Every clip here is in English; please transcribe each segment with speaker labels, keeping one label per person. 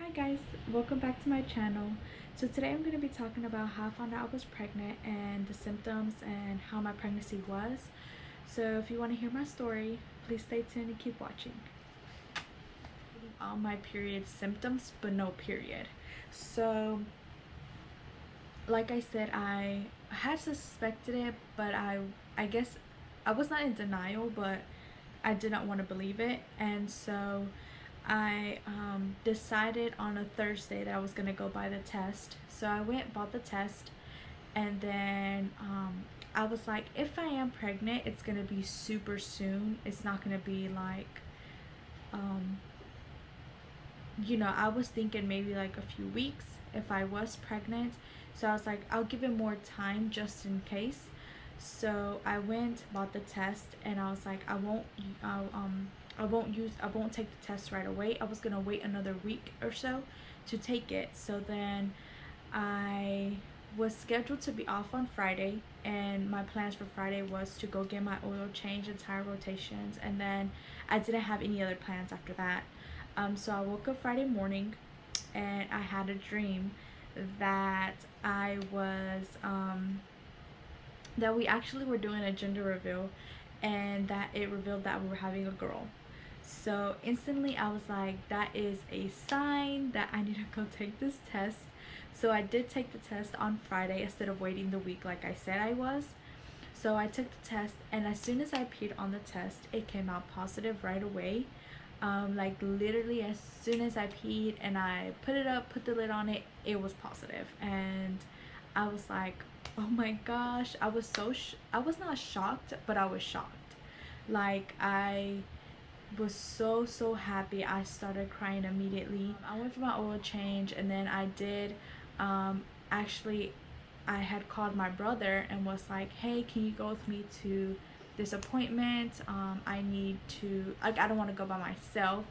Speaker 1: Hi guys, welcome back to my channel. So today I'm going to be talking about how I found out I was pregnant and the symptoms and how my pregnancy was. So if you want to hear my story, please stay tuned and keep watching. All my period symptoms but no period. So like I said, I had suspected it, but I guess I was not in denial, but I did not want to believe it. And so I decided on a Thursday that I was gonna go buy the test. So I went, bought the test, and then I was like, if I am pregnant, it's gonna be super soon. It's not gonna be like, um, I was thinking maybe like a few weeks if I was pregnant. So I was like, I'll give it more time just in case. So I went, bought the test, and I was like, I won't take the test right away. I was gonna wait another week or so to take it. So then I was scheduled to be off on Friday, and my plans for Friday was to go get my oil change and tire rotations, and then I didn't have any other plans after that. So I woke up Friday morning and I had a dream that I was that we actually were doing a gender reveal, and that it revealed that we were having a girl. So instantly I was like, that is a sign that I need to go take this test. So I did take the test on Friday instead of waiting the week like I said I was. So I took the test, and as soon as I peed on the test, it came out positive right away. Like literally as soon as I peed and I put it up, put the lid on it, it was positive. And I was like, oh my gosh, I was I was not shocked, but I was shocked. Like I was so happy. I started crying immediately. I went for my oil change, and then I did actually I had called my brother and was like, hey, can you go with me to this appointment? I need to, like, I don't want to go by myself.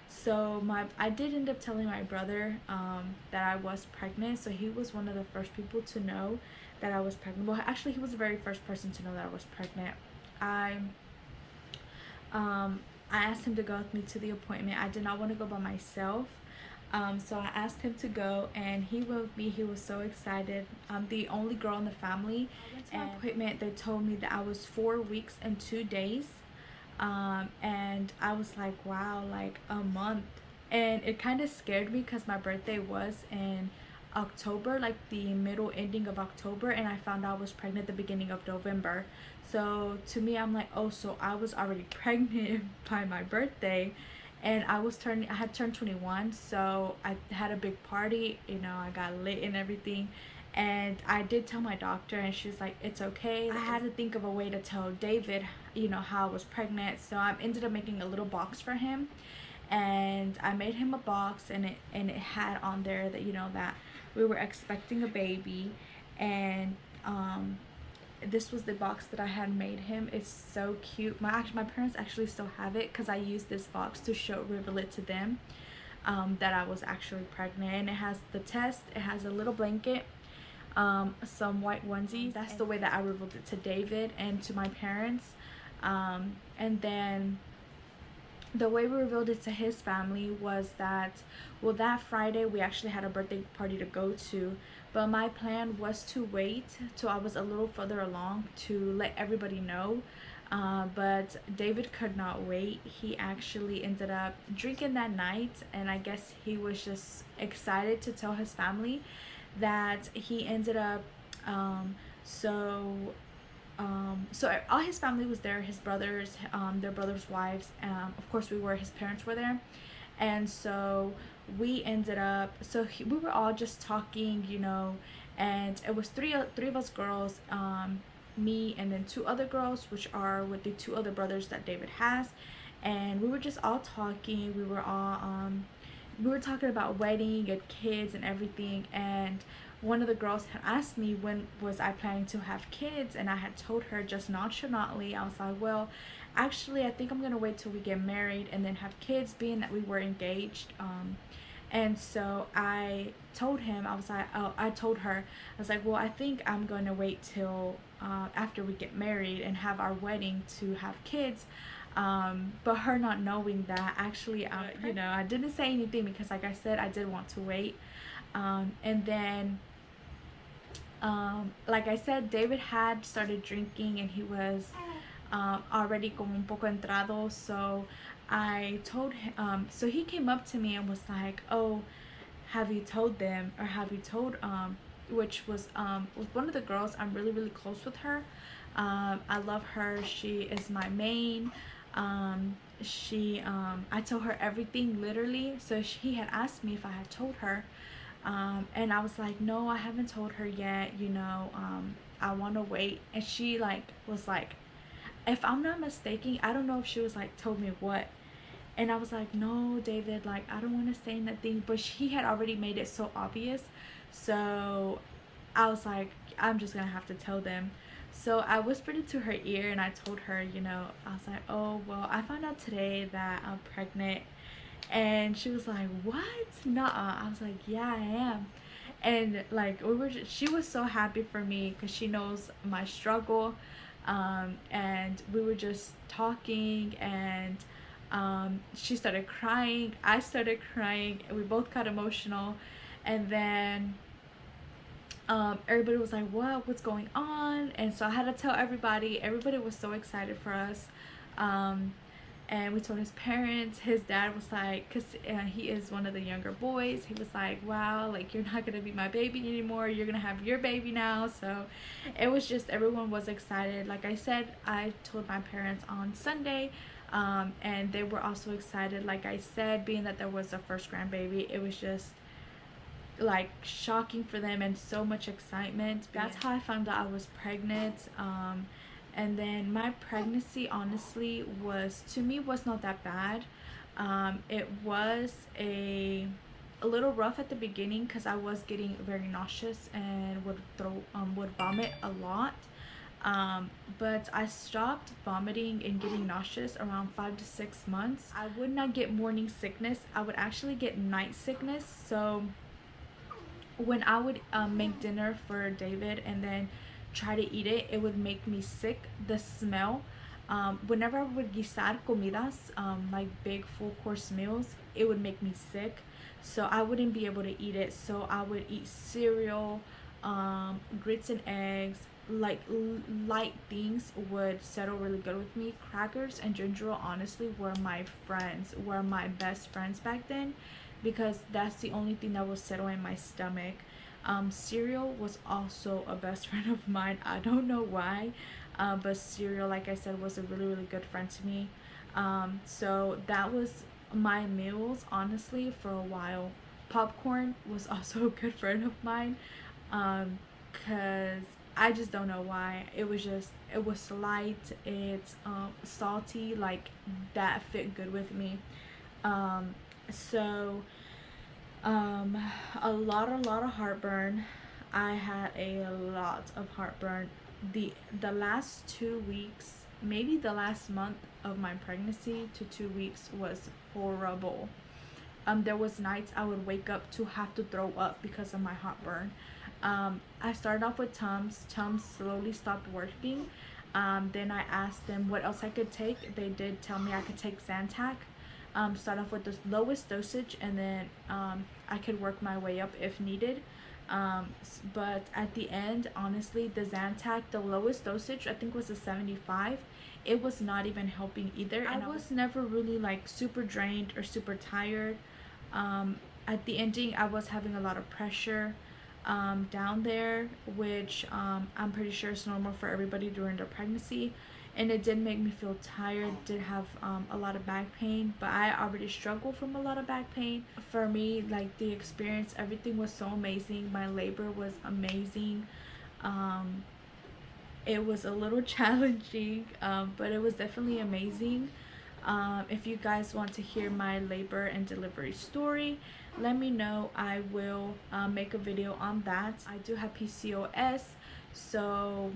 Speaker 1: So I did end up telling my brother that I was pregnant. So he was one of the first people to know that I was pregnant. Well, actually he was the very first person to know that I was pregnant. I um I asked him to go with me to the appointment. I did not want to go by myself. So I asked him to go, and he went with me. He was so excited. I'm the only girl in the family. I went to my appointment. They told me that I was 4 weeks and 2 days. And I was like, wow, like a month. And it kind of scared me because my birthday was in October, like the middle ending of October, and I found out I was pregnant at the beginning of November. So to me, I'm like, oh, so I was already pregnant by my birthday. And I had turned 21, so I had a big party, I got lit and everything. And I did tell my doctor, and she's like, it's okay. I had to think of a way to tell David, how I was pregnant. So I ended up making a little box for him, and I made him a box, and it had on there that that we were expecting a baby. And this was the box that I had made him. It's so cute. My parents actually still have it because I used this box to reveal it to them, that I was actually pregnant. And it has the test, it has a little blanket, some white onesies. That's the way that I revealed it to David and to my parents. And then the way we revealed it to his family was that, well, that Friday we actually had a birthday party to go to, but my plan was to wait till I was a little further along to let everybody know. But David could not wait. He actually ended up drinking that night, and I guess he was just excited to tell his family that he ended up so all his family was there, his brothers, their brothers' wives, of course his parents were there. And so we ended up, we were all just talking, and it was three of us girls, me and then 2 other girls, which are with the 2 other brothers that David has. And we were just all talking. We were talking about wedding and kids and everything. And one of the girls had asked me when was I planning to have kids, and I had told her just nonchalantly. I was like, well, actually I think I'm gonna wait till we get married and then have kids, being that we were engaged. And so I told him, I told her, I was like, well, I think I'm going to wait till after we get married and have our wedding to have kids. But her not knowing that, actually, you know, I didn't say anything because, like I said, I did want to wait. And then, like I said, David had started drinking and he was already como un poco entrado. So I told him, so he came up to me and was like, oh, have you told them, or have you told, which was with one of the girls. I'm really, really close with her. I love her. She is my main. I told her everything, literally. So he had asked me if I had told her, and I was like, no, I haven't told her yet, you know. I want to wait. And she like was like, if I'm not mistaken, I don't know if she was like told me what. And I was like, no, David, like, I don't want to say nothing. But he had already made it so obvious. So I was like, I'm just going to have to tell them. So I whispered into her ear and I told her, you know, I was like, oh, well, I found out today that I'm pregnant. And she was like, what? Nuh-uh. I was like, yeah, I am. And like, she was so happy for me because she knows my struggle. And we were just talking, and she started crying, I started crying, and we both got emotional. And then everybody was like, what's going on? And so I had to tell everybody was so excited for us. And we told his parents. His dad was like, because he is one of the younger boys, he was like, wow, like, you're not gonna be my baby anymore, you're gonna have your baby now. So it was just, everyone was excited. Like I said, I told my parents on Sunday, and they were also excited. Like I said, being that there was a first grandbaby, it was just like shocking for them and so much excitement. That's how I found out I was pregnant. And then my pregnancy, honestly, was, to me, was not that bad. It was a little rough at the beginning because I was getting very nauseous and would vomit a lot. But I stopped vomiting and getting nauseous around 5 to 6 months. I would not get morning sickness, I would actually get night sickness. So when I would make dinner for David and then try to eat it, it would make me sick. The smell, whenever I would guisar comidas, like big full course meals, it would make me sick. So I wouldn't be able to eat it. So I would eat cereal, grits and eggs, like light things would settle really good with me. Crackers and ginger ale, honestly, were my friends, were my best friends back then, because that's the only thing that will settle in my stomach. Cereal was also a best friend of mine. I don't know why, but cereal, like I said, was a really, really good friend to me. So that was my meals, honestly, for a while. Popcorn was also a good friend of mine, because I just don't know why. It was light, it's salty, like that fit good with me. So a lot of heartburn. I had a lot of heartburn. The last 2 weeks, maybe the last month of my pregnancy to 2 weeks, was horrible. There was nights I would wake up to have to throw up because of my heartburn. I started off with Tums. Tums slowly stopped working. Then I asked them what else I could take. They did tell me I could take Zantac. Start off with the lowest dosage, and then I could work my way up if needed. But at the end, honestly, the Zantac, the lowest dosage, I think was a 75. It was not even helping either. And I was never really like super drained or super tired. At the ending, I was having a lot of pressure down there, which I'm pretty sure is normal for everybody during their pregnancy. And it did make me feel tired, did have a lot of back pain, but I already struggle from a lot of back pain. For me, like, the experience, everything was so amazing. My labor was amazing. It was a little challenging, but it was definitely amazing. If you guys want to hear my labor and delivery story, let me know. I will make a video on that. I do have PCOS, so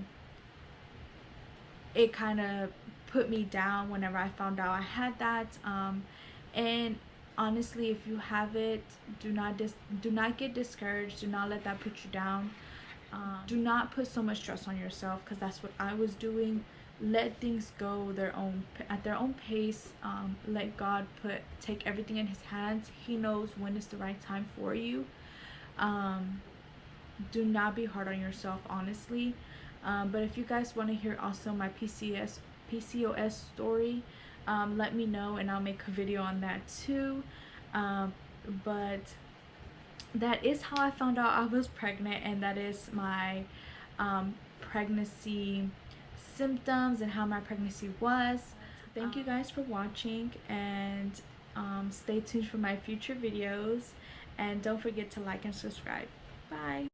Speaker 1: it kind of put me down whenever I found out I had that. And honestly, if you have it, do not get discouraged. Do not let that put you down. Do not put so much stress on yourself, because that's what I was doing. let things go at their own pace. Let God take everything in his hands. He knows when is the right time for you. Do not be hard on yourself, honestly. But if you guys want to hear also my PCOS story, let me know and I'll make a video on that too. But that is how I found out I was pregnant, and that is my pregnancy symptoms and how my pregnancy was. Thank you guys for watching, and stay tuned for my future videos, and don't forget to like and subscribe. Bye.